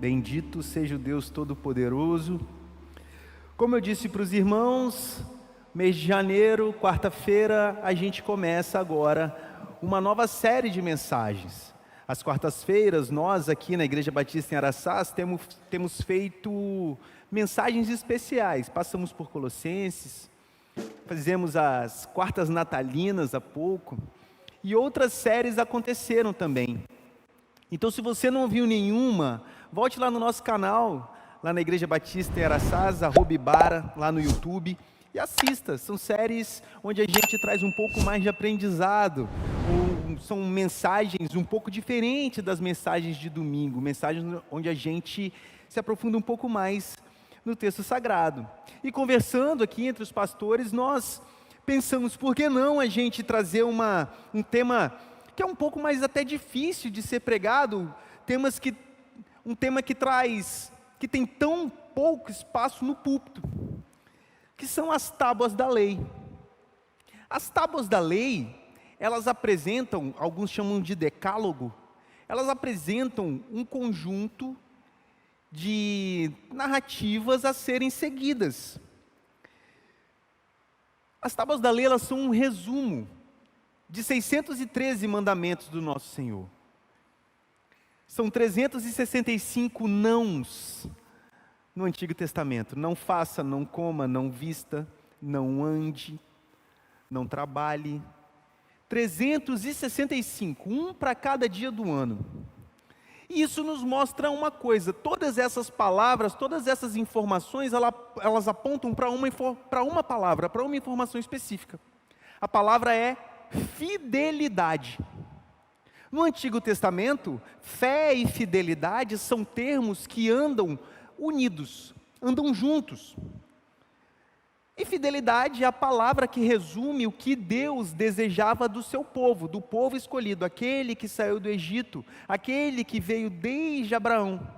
Bendito seja o Deus Todo-Poderoso. Como eu disse para os irmãos, mês de janeiro, quarta-feira, a gente começa agora uma nova série de mensagens. Às quartas-feiras, nós aqui na Igreja Batista em Araçás temos feito mensagens especiais. Passamos por Colossenses, fizemos as quartas natalinas há pouco, e outras séries aconteceram também. Então, se você não viu nenhuma, volte lá no nosso canal, lá na Igreja Batista em Araçás, @Ibara, lá no YouTube, e assista. São séries onde a gente traz um pouco mais de aprendizado, são mensagens um pouco diferentes das mensagens de domingo, mensagens onde a gente se aprofunda um pouco mais no texto sagrado. E conversando aqui entre os pastores, nós pensamos, por que não a gente trazer um tema que é um pouco mais até difícil de ser pregado, um tema que tem tão pouco espaço no púlpito, que são as tábuas da lei. As tábuas da lei, elas apresentam, alguns chamam de decálogo, elas apresentam um conjunto de narrativas a serem seguidas. As tábuas da lei, elas são um resumo de 613 mandamentos do nosso Senhor. São 365 nãos no Antigo Testamento. Não faça, não coma, não vista, não ande, não trabalhe. 365, um para cada dia do ano. E isso nos mostra uma coisa: todas essas palavras, todas essas informações, elas apontam para uma palavra, para uma informação específica. A palavra é fidelidade. No Antigo Testamento, fé e fidelidade são termos que andam unidos, andam juntos. E fidelidade é a palavra que resume o que Deus desejava do seu povo, do povo escolhido, aquele que saiu do Egito, aquele que veio desde Abraão.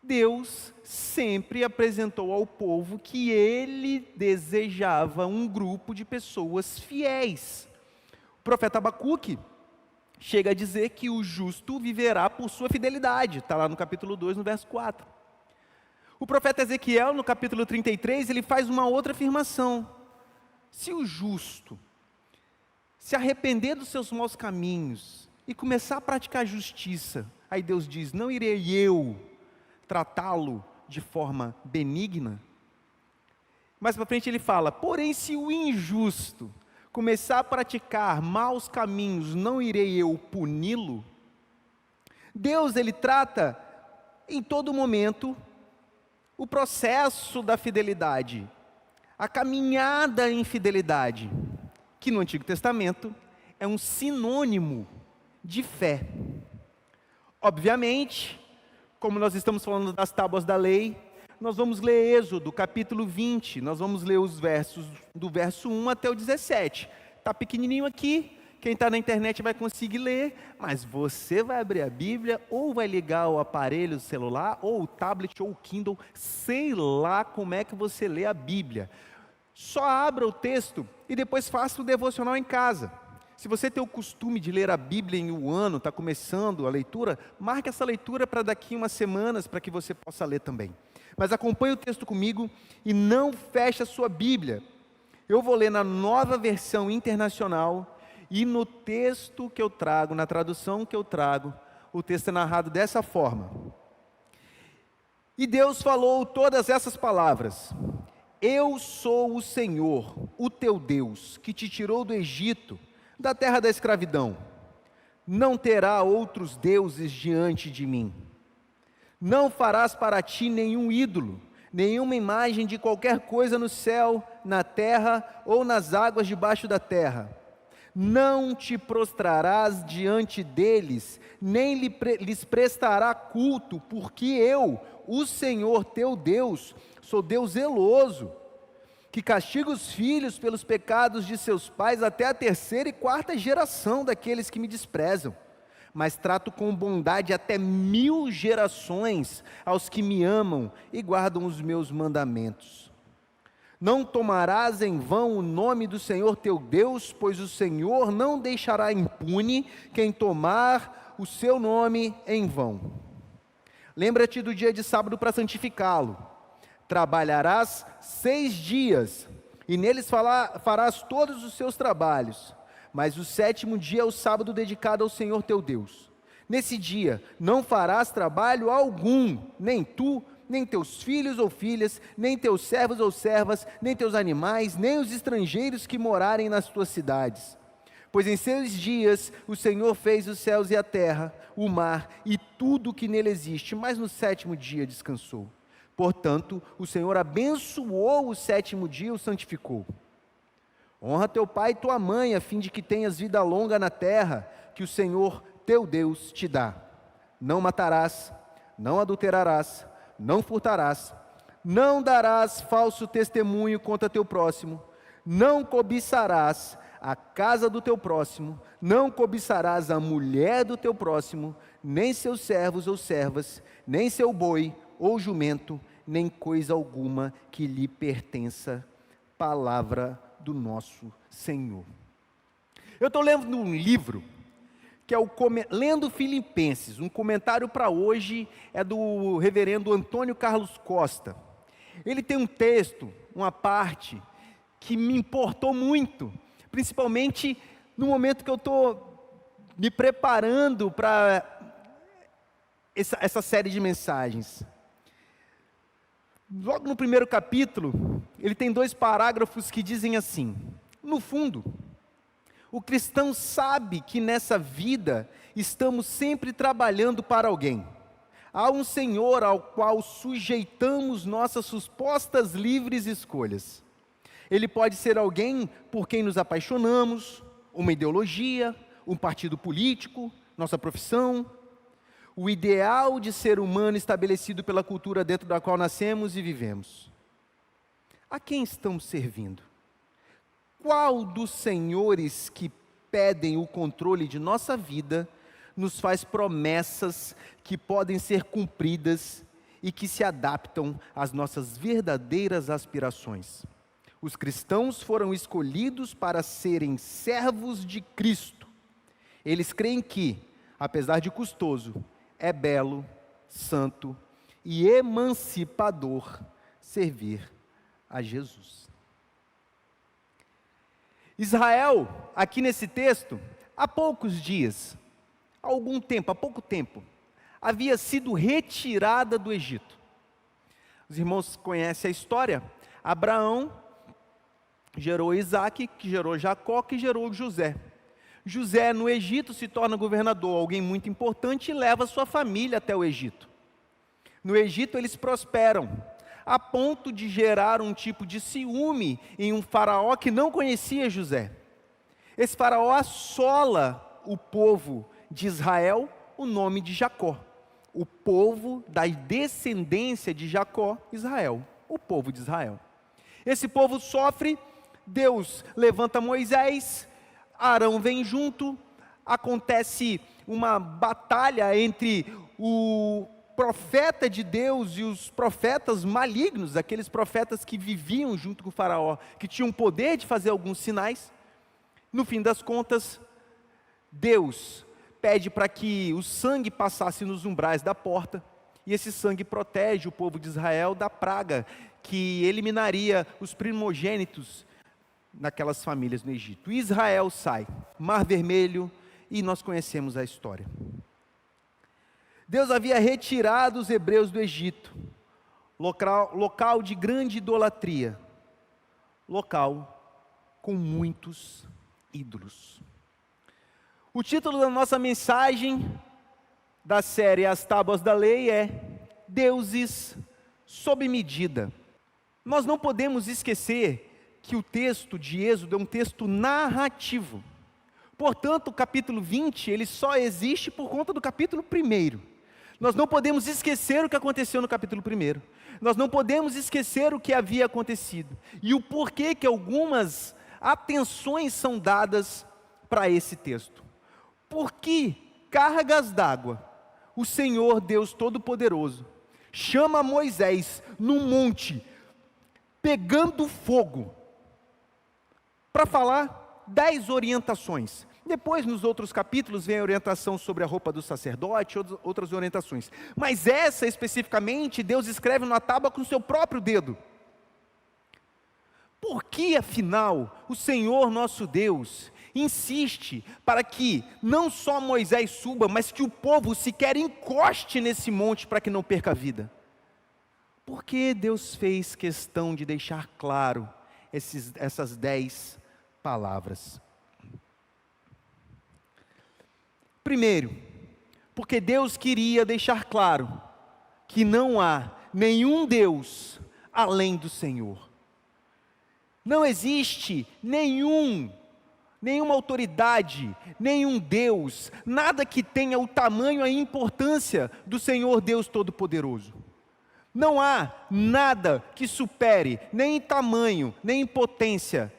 Deus sempre apresentou ao povo que ele desejava um grupo de pessoas fiéis. O profeta Abacuque chega a dizer que o justo viverá por sua fidelidade, está lá no capítulo 2, no verso 4. O profeta Ezequiel, no capítulo 33, ele faz uma outra afirmação: se o justo se arrepender dos seus maus caminhos e começar a praticar justiça, aí Deus diz, não irei eu tratá-lo de forma benigna? Mais para frente ele fala, porém se o injusto começar a praticar maus caminhos, não irei eu puni-lo? Deus, ele trata em todo momento o processo da fidelidade, a caminhada em fidelidade, que no Antigo Testamento é um sinônimo de fé. Obviamente, como nós estamos falando das tábuas da lei, nós vamos ler Êxodo, capítulo 20, nós vamos ler os versos do verso 1 até o 17. Está pequenininho aqui, quem está na internet vai conseguir ler, mas você vai abrir a Bíblia, ou vai ligar o aparelho celular, ou o tablet, ou o Kindle, sei lá como é que você lê a Bíblia. Só abra o texto e depois faça o devocional em casa. Se você tem o costume de ler a Bíblia em um ano, está começando a leitura, marque essa leitura para daqui umas semanas, para que você possa ler também. Mas acompanhe o texto comigo e não feche a sua Bíblia. Eu vou ler na Nova Versão Internacional, e no texto que eu trago, na tradução que eu trago, o texto é narrado dessa forma. E Deus falou todas essas palavras: eu sou o Senhor, o teu Deus, que te tirou do Egito, da terra da escravidão. Não terá outros deuses diante de mim. Não farás para ti nenhum ídolo, nenhuma imagem de qualquer coisa no céu, na terra ou nas águas debaixo da terra. Não te prostrarás diante deles, nem lhes prestará culto, porque eu, o Senhor teu Deus, sou Deus zeloso, que castiga os filhos pelos pecados de seus pais até a 3ª e 4ª geração daqueles que me desprezam, mas trato com bondade até 1000 gerações aos que me amam e guardam os meus mandamentos. Não tomarás em vão o nome do Senhor teu Deus, pois o Senhor não deixará impune quem tomar o seu nome em vão. Lembra-te do dia de sábado para santificá-lo. Trabalharás 6 dias, e neles farás todos os seus trabalhos. Mas o 7º dia é o sábado dedicado ao Senhor teu Deus. Nesse dia não farás trabalho algum, nem tu, nem teus filhos ou filhas, nem teus servos ou servas, nem teus animais, nem os estrangeiros que morarem nas tuas cidades. Pois em 6 dias o Senhor fez os céus e a terra, o mar e tudo o que nele existe, mas no 7º dia descansou. Portanto, o Senhor abençoou o 7º dia e o santificou. Honra teu pai e tua mãe, a fim de que tenhas vida longa na terra, que o Senhor teu Deus te dá. Não matarás, não adulterarás, não furtarás, não darás falso testemunho contra teu próximo, não cobiçarás a casa do teu próximo, não cobiçarás a mulher do teu próximo, nem seus servos ou servas, nem seu boi ou jumento, nem coisa alguma que lhe pertença. Palavra do nosso Senhor. Eu estou lendo um livro, que é o Lendo Filipenses. Um comentário para hoje é do reverendo Antônio Carlos Costa. Ele tem um texto, uma parte, que me importou muito, principalmente no momento que eu estou me preparando para essa série de mensagens. Logo no primeiro capítulo, ele tem 2 parágrafos que dizem assim: no fundo, o cristão sabe que nessa vida estamos sempre trabalhando para alguém. Há um Senhor ao qual sujeitamos nossas supostas livres escolhas. Ele pode ser alguém por quem nos apaixonamos, uma ideologia, um partido político, nossa profissão, o ideal de ser humano estabelecido pela cultura dentro da qual nascemos e vivemos. A quem estamos servindo? Qual dos senhores que pedem o controle de nossa vida nos faz promessas que podem ser cumpridas e que se adaptam às nossas verdadeiras aspirações? Os cristãos foram escolhidos para serem servos de Cristo. Eles creem que, apesar de custoso, é belo, santo e emancipador servir a Jesus. Israel, aqui nesse texto, há poucos dias, há pouco tempo, havia sido retirada do Egito. Os irmãos conhecem a história. Abraão gerou Isaac, que gerou Jacó, que gerou José. José, no Egito, se torna governador, alguém muito importante, e leva sua família até o Egito. No Egito, eles prosperam, a ponto de gerar um tipo de ciúme em um faraó que não conhecia José. Esse faraó assola o povo de Israel, o nome de Jacó. O povo da descendência de Jacó, Israel. O povo de Israel. Esse povo sofre, Deus levanta Moisés, Arão vem junto, acontece uma batalha entre o profeta de Deus e os profetas malignos, aqueles profetas que viviam junto com o faraó, que tinham o poder de fazer alguns sinais. No fim das contas, Deus pede para que o sangue passasse nos umbrais da porta, e esse sangue protege o povo de Israel da praga que eliminaria os primogênitos naquelas famílias no Egito. E Israel sai, Mar Vermelho, e nós conhecemos a história. Deus havia retirado os hebreus do Egito, local de grande idolatria, local com muitos ídolos. O título da nossa mensagem da série As Tábuas da Lei é Deuses sob medida. Nós não podemos esquecer que o texto de Êxodo é um texto narrativo. Portanto, o capítulo 20, ele só existe por conta do capítulo 1. Nós não podemos esquecer o que aconteceu no capítulo 1. Nós não podemos esquecer o que havia acontecido. E o porquê que algumas atenções são dadas para esse texto. Por que cargas d'água o Senhor Deus Todo-Poderoso chama Moisés num monte, pegando fogo, para falar 10 orientações, Depois, nos outros capítulos, vem a orientação sobre a roupa do sacerdote, outras orientações. Mas essa, especificamente, Deus escreve na tábua com o seu próprio dedo. Por que, afinal, o Senhor nosso Deus insiste para que não só Moisés suba, mas que o povo sequer encoste nesse monte para que não perca a vida? Por que Deus fez questão de deixar claro essas 10 palavras? Primeiro, porque Deus queria deixar claro que não há nenhum Deus além do Senhor. Não existe nenhuma autoridade, nenhum Deus, nada que tenha o tamanho e a importância do Senhor Deus Todo-Poderoso. Não há nada que supere, nem em tamanho, nem em potência,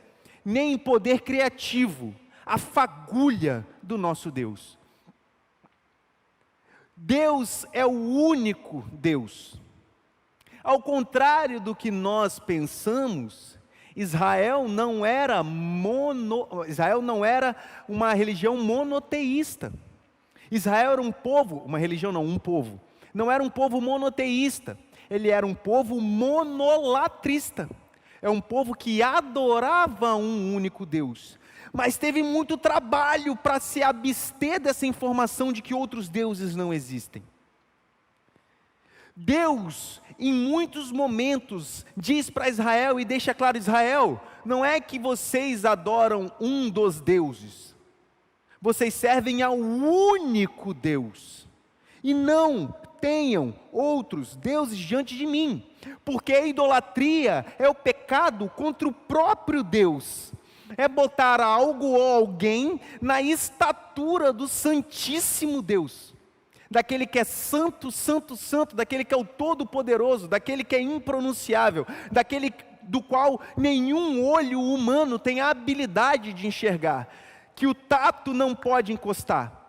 nem em poder criativo, a fagulha do nosso Deus. Deus é o único Deus. Ao contrário do que nós pensamos, Israel não era uma religião monoteísta. Israel era um povo, não era um povo monoteísta, ele era um povo monolatrista. É um povo que adorava um único Deus, mas teve muito trabalho para se abster dessa informação de que outros deuses não existem. Deus, em muitos momentos, diz para Israel e deixa claro: Israel, não é que vocês adoram um dos deuses, vocês servem ao único Deus, e não tenham outros deuses diante de mim, porque a idolatria é o pecado contra o próprio Deus, é botar algo ou alguém na estatura do Santíssimo Deus, daquele que é santo, santo, santo, daquele que é o Todo-Poderoso, daquele que é impronunciável, daquele do qual nenhum olho humano tem a habilidade de enxergar, que o tato não pode encostar.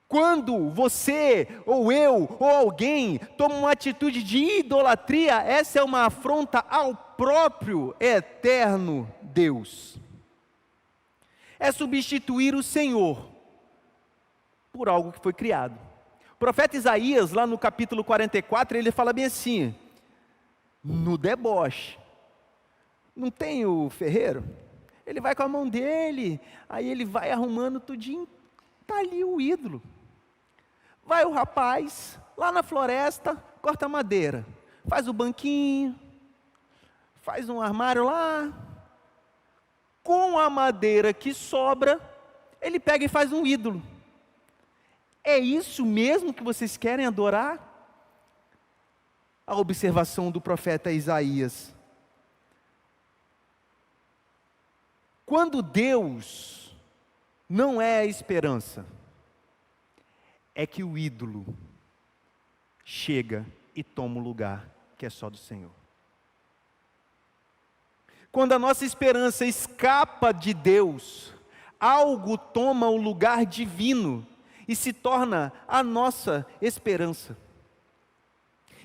Quando você, ou eu, ou alguém toma uma atitude de idolatria, essa é uma afronta ao próprio eterno Deus. É substituir o Senhor por algo que foi criado. O profeta Isaías, lá no capítulo 44, ele fala bem assim, no deboche: não tem o ferreiro? Ele vai com a mão dele, aí ele vai arrumando tudinho, está ali o ídolo. Vai o rapaz, lá na floresta, corta madeira, faz o banquinho, faz um armário lá, com a madeira que sobra, ele pega e faz um ídolo. É isso mesmo que vocês querem adorar? A observação do profeta Isaías. Quando Deus não é a esperança, é que o ídolo chega e toma o lugar que é só do Senhor. Quando a nossa esperança escapa de Deus, algo toma o lugar divino e se torna a nossa esperança.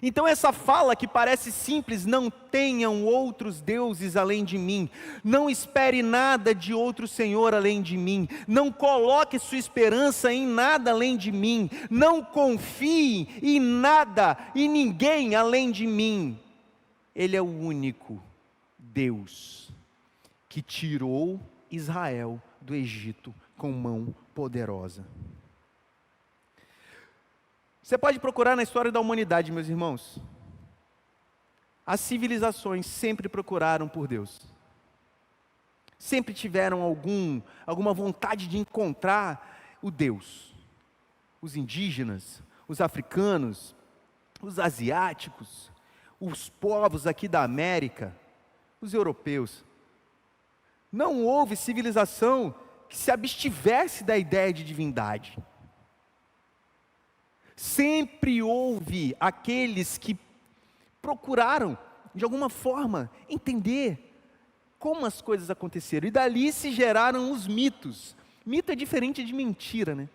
Então essa fala que parece simples, não tenham outros deuses além de mim, não espere nada de outro Senhor além de mim, não coloque sua esperança em nada além de mim, não confie em nada e ninguém além de mim. Ele é o único Deus que tirou Israel do Egito com mão poderosa. Você pode procurar na história da humanidade, meus irmãos. As civilizações sempre procuraram por Deus. Sempre tiveram alguma vontade de encontrar o Deus. Os indígenas, os africanos, os asiáticos, os povos aqui da América, os europeus. Não houve civilização que se abstivesse da ideia de divindade. Sempre houve aqueles que procuraram, de alguma forma, entender como as coisas aconteceram. E dali se geraram os mitos. Mito é diferente de mentira, né?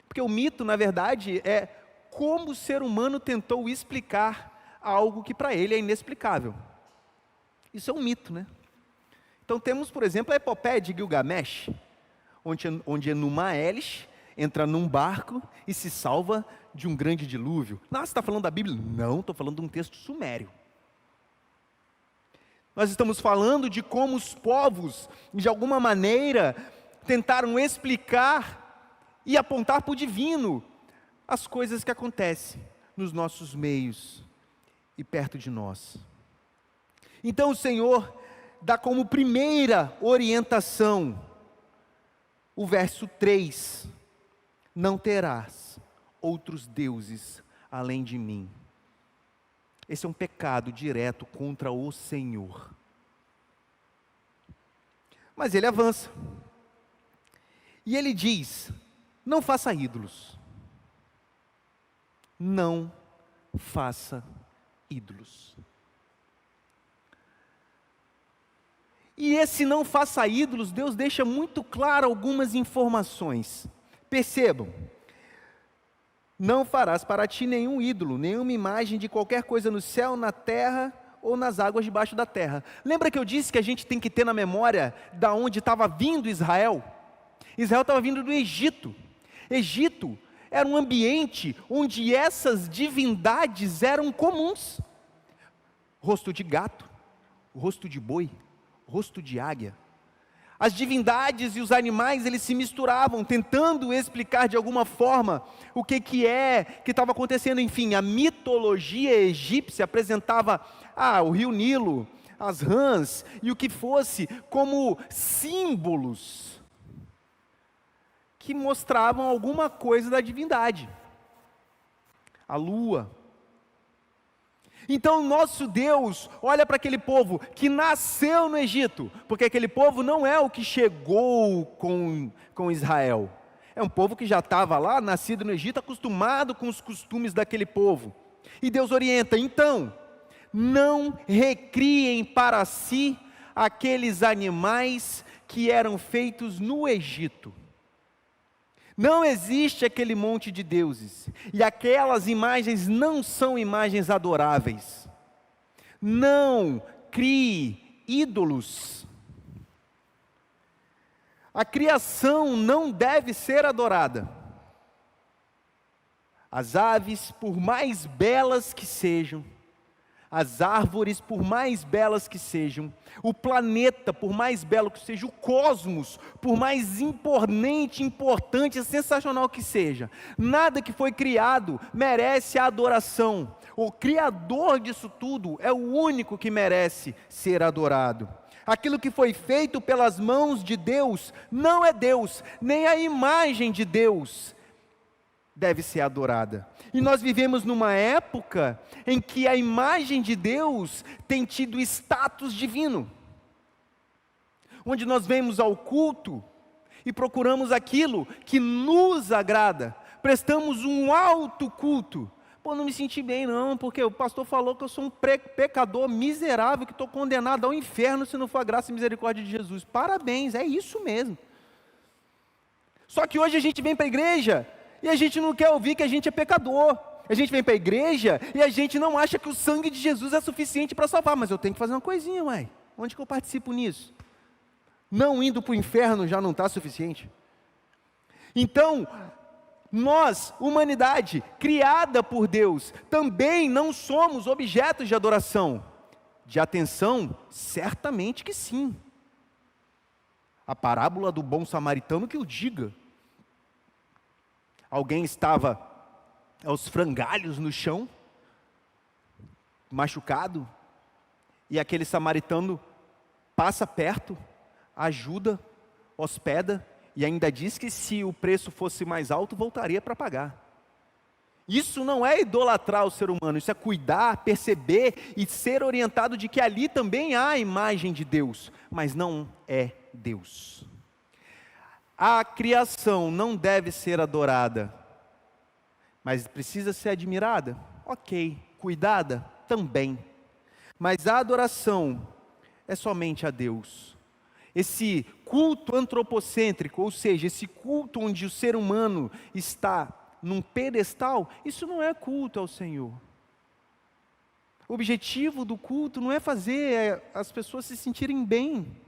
Porque o mito, na verdade, é como o ser humano tentou explicar algo que para ele é inexplicável. Isso é um mito, né? Então temos, por exemplo, a epopeia de Gilgamesh, onde Enuma Elish entra num barco e se salva de um grande dilúvio. Nossa, você está falando da Bíblia? Não, estou falando de um texto sumério. Nós estamos falando de como os povos, de alguma maneira, tentaram explicar e apontar para o divino as coisas que acontecem nos nossos meios e perto de nós. Então o Senhor dá como primeira orientação o verso 3: não terás outros deuses além de mim. Esse é um pecado direto contra o Senhor. Mas ele avança. E ele diz: não faça ídolos. Não faça ídolos. E esse não faça ídolos, Deus deixa muito claro algumas informações. Percebam: não farás para ti nenhum ídolo, nenhuma imagem de qualquer coisa no céu, na terra ou nas águas debaixo da terra. Lembra que eu disse que a gente tem que ter na memória da onde estava vindo Israel? Israel estava vindo do Egito. Egito era um ambiente onde essas divindades eram comuns. Rosto de gato, rosto de boi, rosto de águia. As divindades e os animais, eles se misturavam, tentando explicar de alguma forma o que estava acontecendo. Enfim, a mitologia egípcia apresentava o rio Nilo, as rãs e o que fosse como símbolos que mostravam alguma coisa da divindade. A lua. Então o nosso Deus olha para aquele povo que nasceu no Egito, porque aquele povo não é o que chegou com Israel, é um povo que já estava lá, nascido no Egito, acostumado com os costumes daquele povo. E Deus orienta: então, não recriem para si aqueles animais que eram feitos no Egito. Não existe aquele monte de deuses, e aquelas imagens não são imagens adoráveis. Não crie ídolos. A criação não deve ser adorada. As aves, por mais belas que sejam, as árvores, por mais belas que sejam, o planeta, por mais belo que seja, o cosmos, por mais importante, sensacional que seja, nada que foi criado merece a adoração. O Criador disso tudo é o único que merece ser adorado. Aquilo que foi feito pelas mãos de Deus não é Deus, nem a imagem de Deus deve ser adorada. E nós vivemos numa época em que a imagem de Deus tem tido status divino, onde nós vemos ao culto e procuramos aquilo que nos agrada, prestamos um alto culto. Não me senti bem não, porque o pastor falou que eu sou um pecador miserável, que estou condenado ao inferno se não for a graça e misericórdia de Jesus. Parabéns, é isso mesmo. Só que hoje a gente vem para a igreja e a gente não quer ouvir que a gente é pecador. A gente vem para a igreja e a gente não acha que o sangue de Jesus é suficiente para salvar. Mas eu tenho que fazer uma coisinha, uai. Onde que eu participo nisso? Não indo para o inferno já não está suficiente? Então, nós, humanidade, criada por Deus, também não somos objetos de adoração. De atenção? Certamente que sim. A parábola do bom samaritano que o diga. Alguém estava aos frangalhos no chão, machucado, e aquele samaritano passa perto, ajuda, hospeda, e ainda diz que se o preço fosse mais alto, voltaria para pagar. Isso não é idolatrar o ser humano, isso é cuidar, perceber e ser orientado de que ali também há a imagem de Deus, mas não é Deus. A criação não deve ser adorada, mas precisa ser admirada? Ok. Cuidada? Também. Mas a adoração é somente a Deus. Esse culto antropocêntrico, ou seja, esse culto onde o ser humano está num pedestal, isso não é culto ao Senhor. O objetivo do culto não é fazer as pessoas se sentirem bem.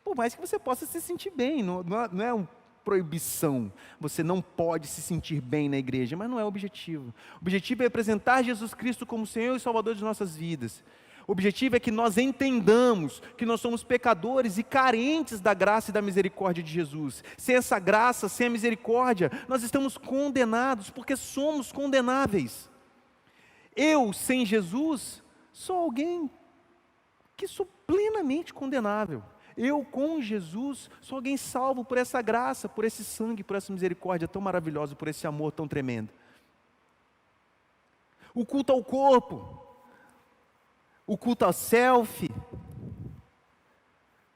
Por mais que você possa se sentir bem, não é proibição. Você não pode se sentir bem na igreja, mas não é o objetivo. O objetivo é apresentar Jesus Cristo como Senhor e Salvador de nossas vidas. O objetivo é que nós entendamos que nós somos pecadores e carentes da graça e da misericórdia de Jesus. Sem essa graça, sem a misericórdia, nós estamos condenados, porque somos condenáveis. Eu, sem Jesus, sou alguém que sou plenamente condenável. Eu, com Jesus, sou alguém salvo por essa graça, por esse sangue, por essa misericórdia tão maravilhosa, por esse amor tão tremendo. O culto ao corpo, o culto ao selfie.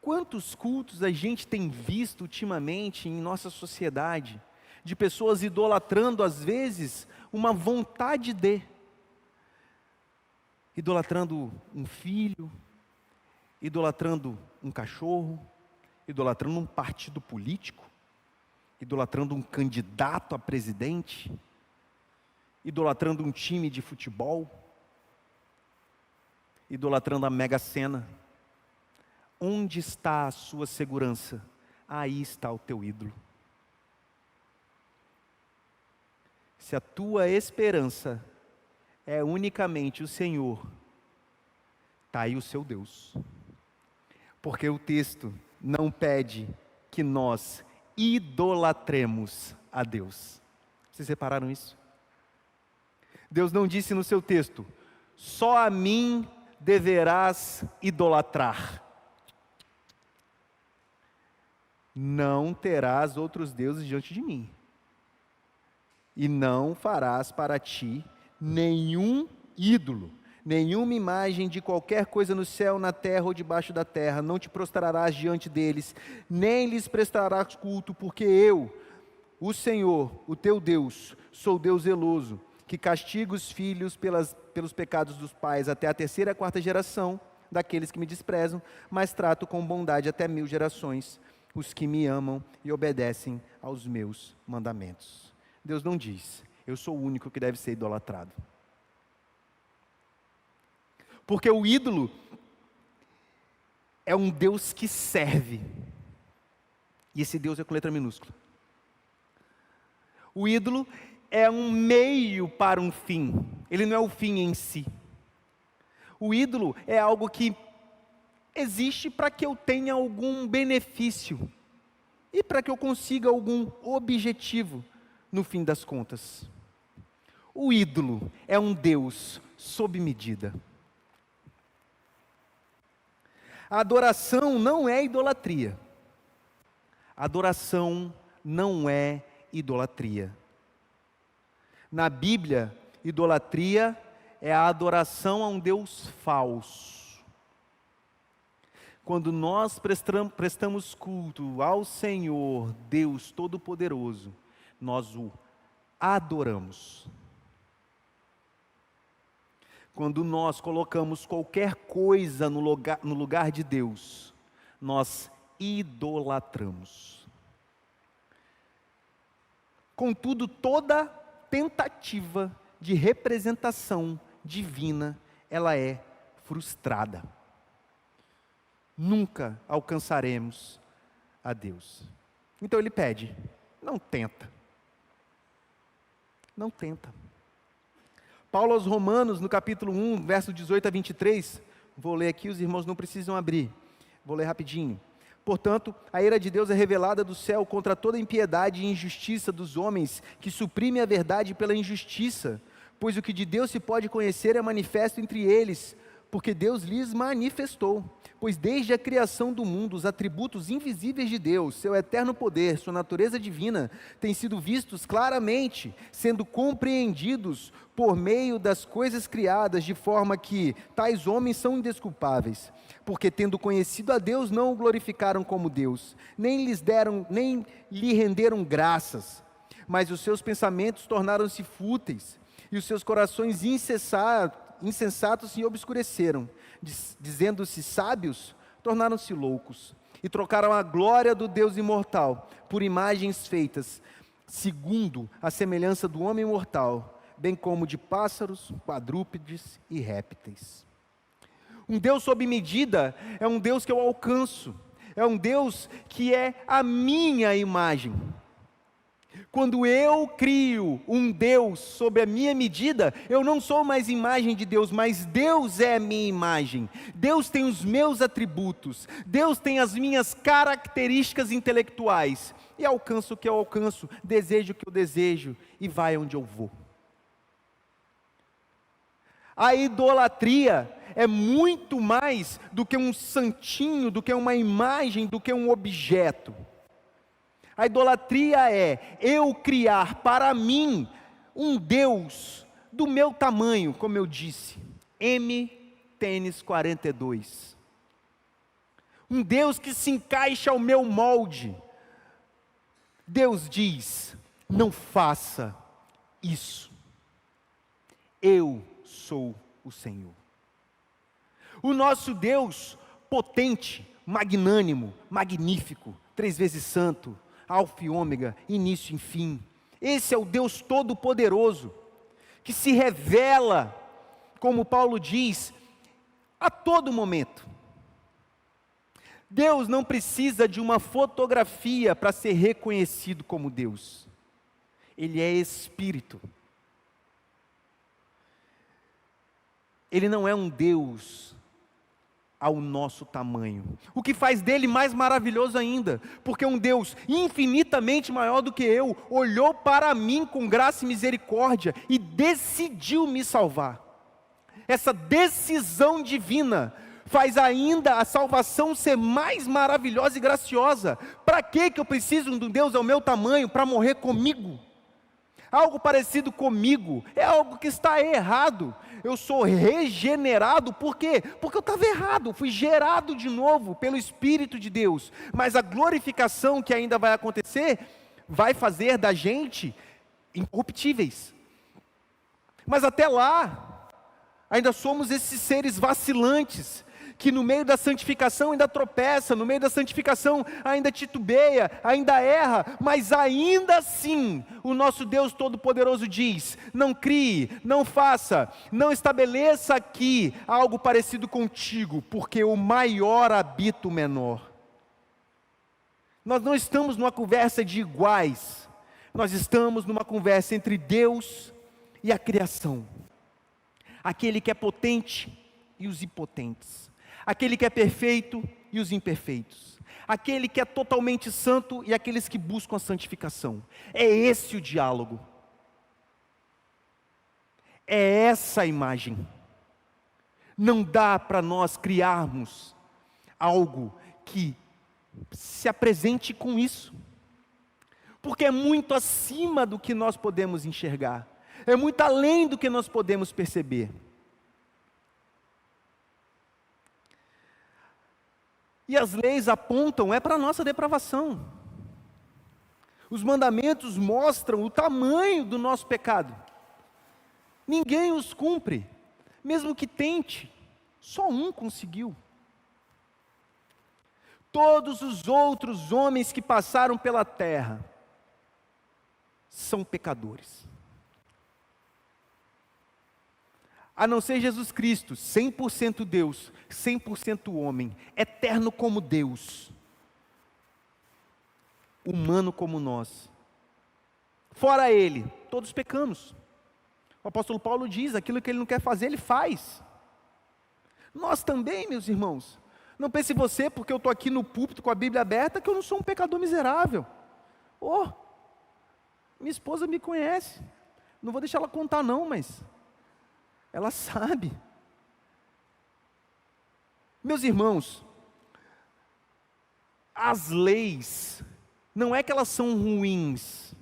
Quantos cultos a gente tem visto ultimamente em nossa sociedade, de pessoas idolatrando às vezes uma vontade de, idolatrando um filho, idolatrando um cachorro, idolatrando um partido político, idolatrando um candidato a presidente, idolatrando um time de futebol, idolatrando a Mega Sena. Onde está a sua segurança? Aí está o teu ídolo. Se a tua esperança é unicamente o Senhor, está aí o seu Deus. Porque o texto não pede que nós idolatremos a Deus. Vocês repararam isso? Deus não disse no seu texto: só a mim deverás idolatrar. Não terás outros deuses diante de mim. E não farás para ti nenhum ídolo, nenhuma imagem de qualquer coisa no céu, na terra ou debaixo da terra. Não te prostrarás diante deles, nem lhes prestarás culto, porque eu, o Senhor, o teu Deus, sou Deus zeloso, que castiga os filhos pelos pecados dos pais até a terceira e a quarta geração daqueles que me desprezam, mas trato com bondade até 1000 gerações os que me amam e obedecem aos meus mandamentos. Deus não diz: eu sou o único que deve ser idolatrado. Porque o ídolo é um Deus que serve, e esse Deus é com letra minúscula. O ídolo é um meio para um fim, ele não é o fim em si. O ídolo é algo que existe para que eu tenha algum benefício e para que eu consiga algum objetivo no fim das contas. O ídolo é um Deus sob medida. A adoração não é idolatria. Adoração não é idolatria. Na Bíblia, idolatria é a adoração a um Deus falso. Quando nós prestamos culto ao Senhor, Deus Todo-Poderoso, nós o adoramos. Quando nós colocamos qualquer coisa no lugar de Deus, nós idolatramos. Contudo, toda tentativa de representação divina, ela é frustrada. Nunca alcançaremos a Deus. Então ele pede: não tenta. Não tenta. Paulo aos Romanos, no capítulo 1, verso 18 a 23, vou ler aqui, os irmãos não precisam abrir, vou ler rapidinho. Portanto, a ira de Deus é revelada do céu contra toda impiedade e injustiça dos homens, que suprimem a verdade pela injustiça, pois o que de Deus se pode conhecer é manifesto entre eles, porque Deus lhes manifestou. Pois desde a criação do mundo, os atributos invisíveis de Deus, seu eterno poder, sua natureza divina, têm sido vistos claramente, sendo compreendidos por meio das coisas criadas, de forma que tais homens são indesculpáveis, porque tendo conhecido a Deus, não o glorificaram como Deus, nem lhe renderam graças, mas os seus pensamentos tornaram-se fúteis, e os seus corações insensatos se obscureceram. Dizendo-se sábios, tornaram-se loucos, e trocaram a glória do Deus imortal por imagens feitas segundo a semelhança do homem mortal, bem como de pássaros, quadrúpedes e répteis. Um Deus sob medida é um Deus que eu alcanço, é um Deus que é a minha imagem. Quando eu crio um Deus sob a minha medida, eu não sou mais imagem de Deus, mas Deus é a minha imagem. Deus tem os meus atributos, Deus tem as minhas características intelectuais. E alcanço o que eu alcanço, desejo o que eu desejo, e vai onde eu vou. A idolatria é muito mais do que um santinho, do que uma imagem, do que um objeto. A idolatria é eu criar para mim um Deus do meu tamanho, como eu disse, M tênis 42. Um Deus que se encaixa ao meu molde. Deus diz, não faça isso. Eu sou o Senhor. O nosso Deus potente, magnânimo, magnífico, 3 vezes santo, Alfa e Ômega, início e fim. Esse é o Deus Todo-Poderoso, que se revela, como Paulo diz, a todo momento. Deus não precisa de uma fotografia para ser reconhecido como Deus. Ele é Espírito. Ele não é um Deus ao nosso tamanho, o que faz dele mais maravilhoso ainda, porque um Deus infinitamente maior do que eu, olhou para mim com graça e misericórdia, e decidiu me salvar. Essa decisão divina, faz ainda a salvação ser mais maravilhosa e graciosa. Para que eu preciso de um Deus ao meu tamanho, para morrer comigo? Algo parecido comigo, é algo que está errado. Eu sou regenerado, por quê? Porque eu estava errado, fui gerado de novo pelo Espírito de Deus, mas a glorificação que ainda vai acontecer, vai fazer da gente incorruptíveis, mas até lá, ainda somos esses seres vacilantes, que no meio da santificação ainda tropeça, no meio da santificação ainda titubeia, ainda erra, mas ainda assim, o nosso Deus Todo-Poderoso diz, não crie, não faça, não estabeleça aqui algo parecido contigo, porque o maior habita o menor. Nós não estamos numa conversa de iguais, nós estamos numa conversa entre Deus e a criação, aquele que é potente e os impotentes, aquele que é perfeito e os imperfeitos, aquele que é totalmente santo e aqueles que buscam a santificação. É esse o diálogo, é essa a imagem. Não dá para nós criarmos algo que se apresente com isso, porque é muito acima do que nós podemos enxergar, é muito além do que nós podemos perceber. E as leis apontam, para a nossa depravação. Os mandamentos mostram o tamanho do nosso pecado. Ninguém os cumpre, mesmo que tente, só um conseguiu. Todos os outros homens que passaram pela terra são pecadores. A não ser Jesus Cristo, 100% Deus, 100% homem, eterno como Deus, humano como nós. Fora Ele, todos pecamos. O apóstolo Paulo diz, aquilo que Ele não quer fazer, Ele faz. Nós também, meus irmãos. Não pense você, porque eu estou aqui no púlpito com a Bíblia aberta, que eu não sou um pecador miserável. Minha esposa me conhece, não vou deixar ela contar não, mas ela sabe. Meus irmãos, as leis, não é que elas são ruins,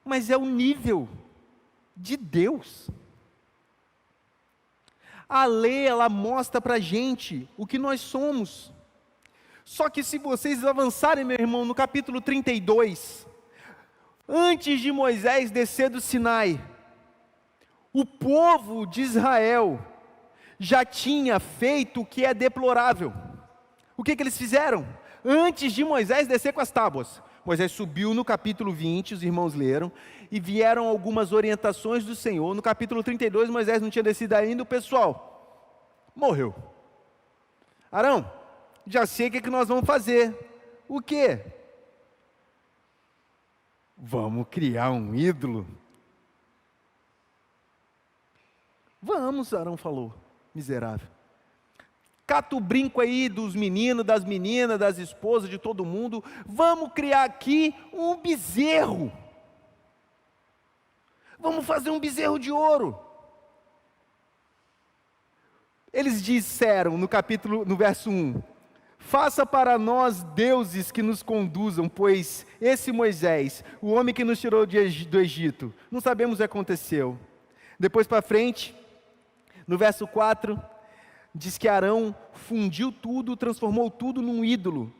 mas é o nível de Deus. A lei, ela mostra para a gente o que nós somos. Só que se vocês avançarem, meu irmão, no capítulo 32, antes de Moisés descer do Sinai, o povo de Israel já tinha feito o que é deplorável. O que eles fizeram? Antes de Moisés descer com as tábuas, Moisés subiu no capítulo 20, os irmãos leram, e vieram algumas orientações do Senhor. No capítulo 32, Moisés não tinha descido ainda, o pessoal morreu. Arão, Já sei o que nós vamos fazer. O quê? Vamos criar um ídolo. Vamos, Arão falou, miserável. Cata o brinco aí dos meninos, das meninas, das esposas, de todo mundo. Vamos criar aqui um bezerro. Vamos fazer um bezerro de ouro. Eles disseram no verso 1, faça para nós deuses que nos conduzam, pois esse Moisés, o homem que nos tirou do Egito, não sabemos o que aconteceu. Depois para frente, no verso 4, diz que Arão fundiu tudo, transformou tudo num ídolo.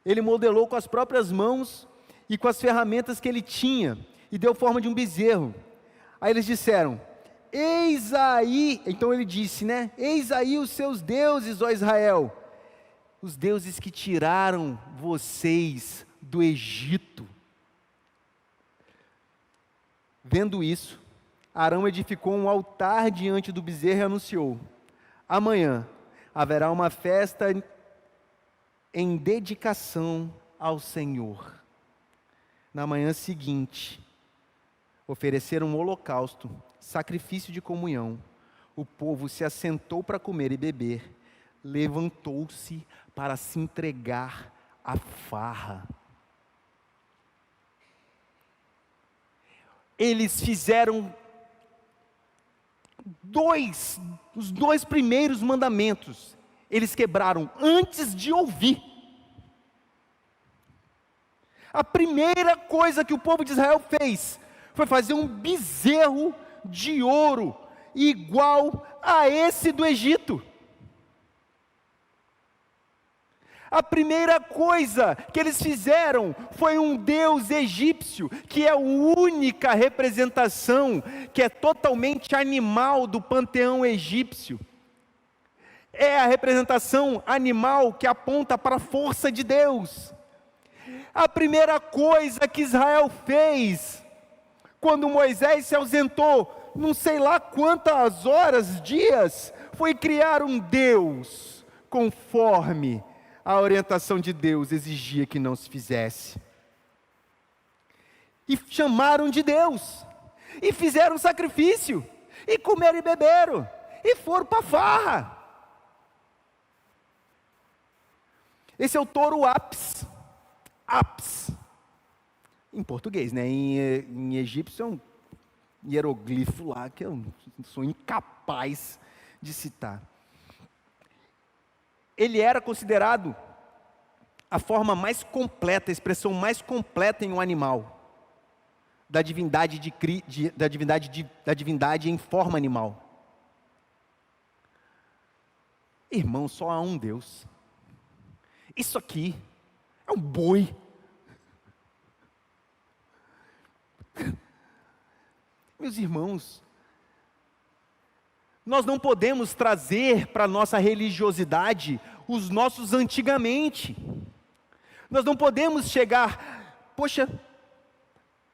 Ele modelou com as próprias mãos e com as ferramentas que ele tinha, e deu forma de um bezerro. Aí eles disseram, eis aí, então ele disse, né? Eis aí os seus deuses, ó Israel, os deuses que tiraram vocês do Egito. Vendo isso, Arão edificou um altar diante do bezerro e anunciou, amanhã haverá uma festa em dedicação ao Senhor. Na manhã seguinte, ofereceram um holocausto, sacrifício de comunhão. O povo se assentou para comer e beber, levantou-se para se entregar à farra. Eles fizeram os dois primeiros mandamentos, eles quebraram antes de ouvir. A primeira coisa que o povo de Israel fez foi fazer um bezerro de ouro, igual a esse do Egito. A primeira coisa que eles fizeram foi um deus egípcio, que é a única representação, que é totalmente animal do panteão egípcio. É a representação animal que aponta para a força de Deus. A primeira coisa que Israel fez, quando Moisés se ausentou, não sei lá quantas horas, dias, foi criar um Deus, conforme a orientação de Deus exigia que não se fizesse. E chamaram de Deus, e fizeram sacrifício, e comeram e beberam, e foram para a farra. Esse é o touro Apis. Apis. Em português, né? Em egípcio é um hieroglifo lá, que eu sou incapaz de citar. Ele era considerado a forma mais completa, a expressão mais completa em um animal, da divindade em forma animal. Irmão, só há um Deus. Isso aqui é um boi. Meus irmãos, nós não podemos trazer para a nossa religiosidade os nossos antigamente. Nós não podemos chegar, poxa,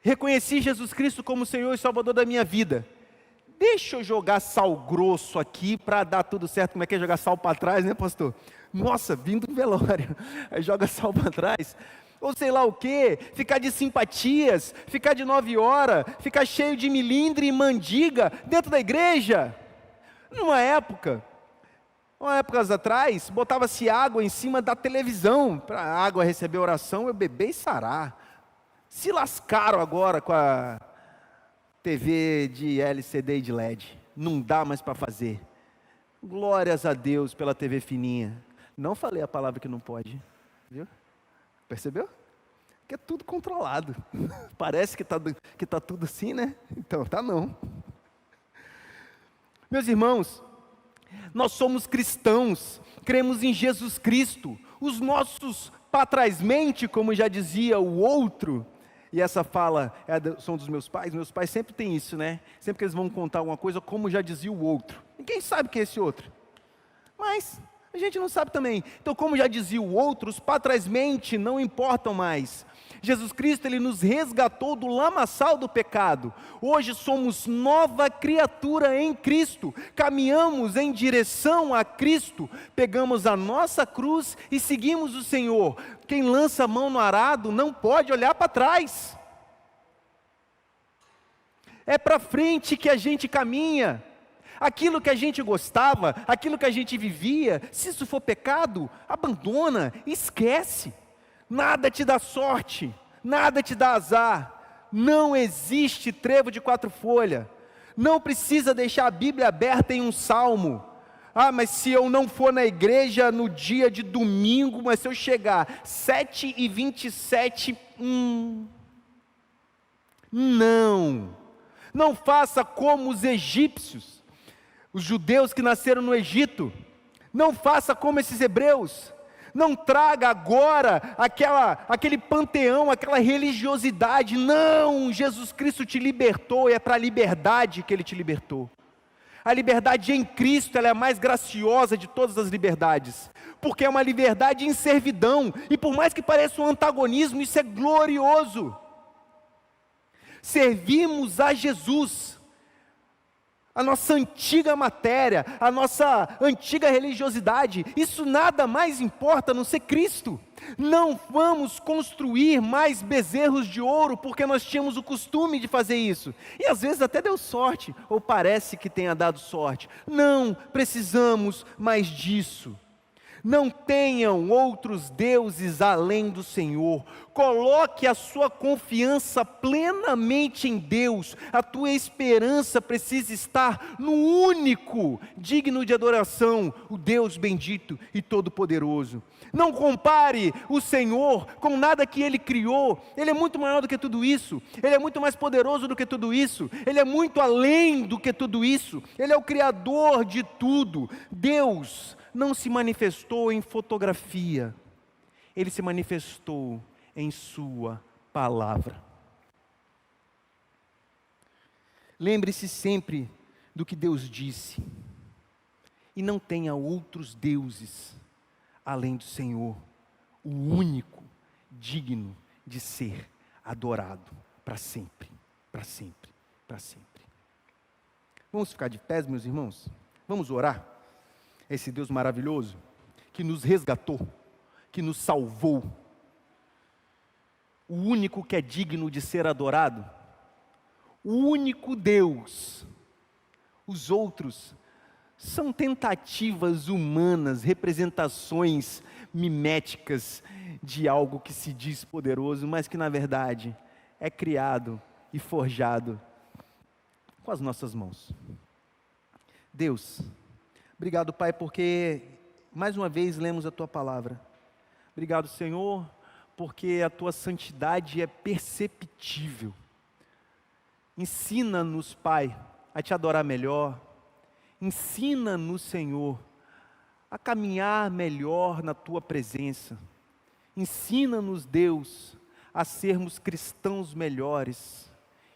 reconheci Jesus Cristo como Senhor e Salvador da minha vida. Deixa eu jogar sal grosso aqui para dar tudo certo. Como é que é jogar sal para trás, né, pastor? Nossa, vindo do velório, aí joga sal para trás. Ou sei lá o que, ficar de simpatias, ficar de 9 horas, ficar cheio de milindre e mandiga dentro da igreja. Épocas atrás, botava-se água em cima da televisão, para a água receber oração, eu beber e sarar. Se lascaram agora com a TV de LCD e de LED, não dá mais para fazer. Glórias a Deus pela TV fininha. Não falei a palavra que não pode, viu? Percebeu? Que é tudo controlado. Parece que tá tudo assim, né? Então, tá não. Meus irmãos, nós somos cristãos, cremos em Jesus Cristo. Os nossos patrasmente, como já dizia o outro, e essa fala são dos meus pais sempre têm isso, né? Sempre que eles vão contar alguma coisa, como já dizia o outro. Ninguém sabe quem é esse outro. Mas A gente não sabe também. Então, como já dizia o outro, os para trás mente não importam mais. Jesus Cristo, Ele nos resgatou do lamaçal do pecado. Hoje somos nova criatura em Cristo. Caminhamos em direção a Cristo. Pegamos a nossa cruz e seguimos o Senhor. Quem lança a mão no arado não pode olhar para trás. É para frente que a gente caminha. Aquilo que a gente gostava, aquilo que a gente vivia, se isso for pecado, abandona, esquece. Nada te dá sorte, nada te dá azar. Não existe trevo de 4 folhas. Não precisa deixar a Bíblia aberta em um salmo. Ah, mas se eu não for na igreja no dia de domingo, mas se eu chegar 7h27, não faça como os egípcios, os judeus que nasceram no Egito. Não faça como esses hebreus. Não traga agora aquele panteão, aquela religiosidade. Não, Jesus Cristo te libertou, e é para a liberdade que Ele te libertou. A liberdade em Cristo, ela é a mais graciosa de todas as liberdades, porque é uma liberdade em servidão, e por mais que pareça um antagonismo, isso é glorioso. Servimos a Jesus. A nossa antiga matéria, a nossa antiga religiosidade, isso nada mais importa a não ser Cristo. Não vamos construir mais bezerros de ouro, porque nós tínhamos o costume de fazer isso, e às vezes até deu sorte, ou parece que tenha dado sorte. Não precisamos mais disso. Não tenham outros deuses além do Senhor. Coloque a sua confiança plenamente em Deus. A tua esperança precisa estar no único digno de adoração, o Deus bendito e todo-poderoso. Não compare o Senhor com nada que Ele criou. Ele é muito maior do que tudo isso. Ele é muito mais poderoso do que tudo isso. Ele é muito além do que tudo isso. Ele é o Criador de tudo. Deus não se manifestou em fotografia, Ele se manifestou em sua palavra. Lembre-se sempre do que Deus disse, e não tenha outros deuses além do Senhor, o único digno de ser adorado para sempre, para sempre, para sempre. Vamos ficar de pés, meus irmãos? Vamos orar? Esse Deus maravilhoso, que nos resgatou, que nos salvou, o único que é digno de ser adorado, o único Deus. Os outros são tentativas humanas, representações miméticas de algo que se diz poderoso, mas que na verdade é criado e forjado com as nossas mãos. Deus, obrigado, Pai, porque mais uma vez lemos a Tua palavra. Obrigado, Senhor, porque a Tua santidade é perceptível. Ensina-nos, Pai, a Te adorar melhor. Ensina-nos, Senhor, a caminhar melhor na Tua presença. Ensina-nos, Deus, a sermos cristãos melhores.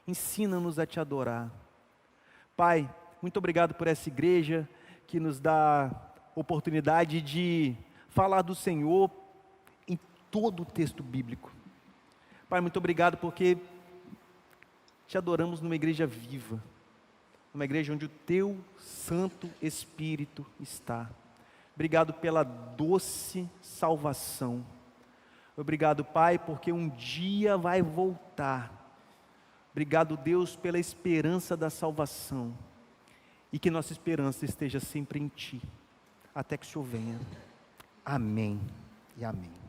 Ensina-nos a Te adorar. Pai, muito obrigado por essa igreja que nos dá oportunidade de falar do Senhor em todo o texto bíblico. Pai, muito obrigado porque Te adoramos numa igreja viva, numa igreja onde o Teu Santo Espírito está. Obrigado pela doce salvação. Obrigado, Pai, porque um dia vai voltar. Obrigado, Deus, pela esperança da salvação. E que nossa esperança esteja sempre em Ti, até que o Senhor venha. Amém e amém.